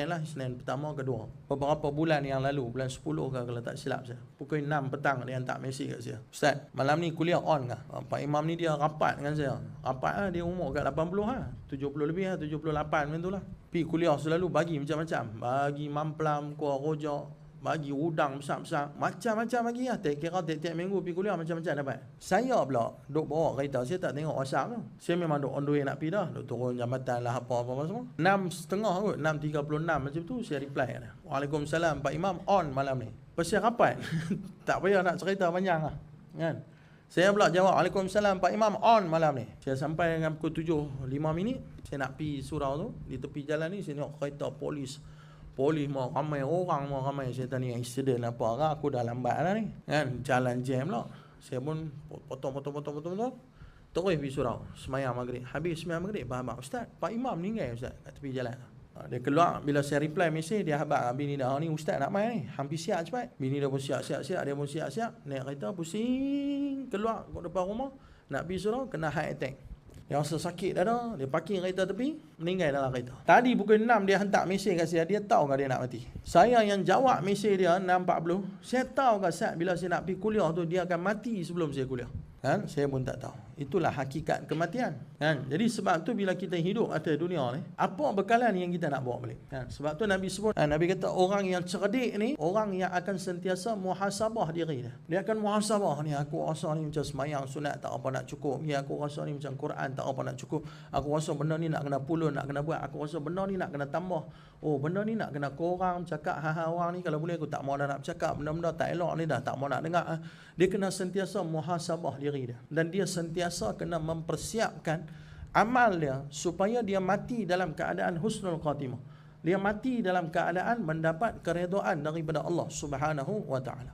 lah, Isnin pertama kedua. Beberapa bulan yang lalu, bulan 10 ke kalau tak silap saya. Pukul 6 petang dia hantar mesej kat saya. Ustaz, malam ni kuliah on ke? Pak Imam ni dia rapat dengan saya. Rapat lah, dia umur kat 80 lah. 70 lebih lah, 78 macam tu lah. Pergi kuliah selalu bagi macam-macam. Bagi mamplam, kuah rojak, bagi udang besar-besar, macam-macam bagi lah. Tak kira tiap-tiap minggu pergi kuliah macam-macam dapat. Saya pula duk bawa kereta, saya tak tengok WhatsApp tu. Saya memang duk on the way nak pergi dah, duk turun jambatan lah apa-apa semua. 6.30 kot, 6.36 macam tu saya reply dah. Waalaikumsalam Pak Imam, on malam ni. Pasal rapat. Tak payah nak cerita panjang lah, kan. Saya pula jawab, Waalaikumsalam Pak Imam, on malam ni. Saya sampai dengan pukul 7.05, saya nak pergi surau tu. Di tepi jalan ni saya tengok kereta polis mau ramai orang, mau ramai. Saya tanya insiden apa ke, aku dah lambat lah ni, kan. Jalan jam lah. Saya pun potong terus pergi surau, semayang maghrib. Habis semayang maghrib, abang, Ustaz, Pak Imam meninggal Ustaz kat tepi jalan. Dia keluar, bila saya reply mesej dia, habaq bini dah ni, Ustaz nak main ni, hampir siap cepat. Bini dah pun siap, dia pun siap, naik kereta pusing keluar kat depan rumah nak pergi surau, kena heart attack. Dia rasa sakit dah, dia parking kereta tepi, meninggal dalam kereta. Tadi pukul 6 dia hantar mesej kat saya, dia tahu ke dia nak mati? Saya yang jawab mesej dia 6.40, saya tahu ke saat bila saya nak pergi kuliah tu dia akan mati sebelum saya kuliah, kan? Saya pun tak tahu. Itulah hakikat kematian, kan? Jadi sebab tu bila kita hidup atas dunia ni, apa bekalan yang kita nak bawa balik, kan? Sebab tu Nabi sebut, Nabi kata orang yang cerdik ni orang yang akan sentiasa muhasabah diri dia. Dia akan muhasabah ni, aku rasa ni macam semayang sunat tak apa nak cukup, ni aku rasa ni macam Quran tak apa nak cukup, aku rasa benda ni nak kena pulun, nak kena buat, aku rasa benda ni nak kena tambah, oh benda ni nak kena korang cakap orang ni, kalau boleh aku tak mau dah nak bercakap, benda-benda tak elok ni dah tak mau nak dengar. Dia kena sentiasa muhasabah diri dia, dan dia sentiasa kena mempersiapkan amal dia supaya dia mati dalam keadaan husnul khatimah. Dia mati dalam keadaan mendapat keredaan daripada Allah Subhanahu wa taala.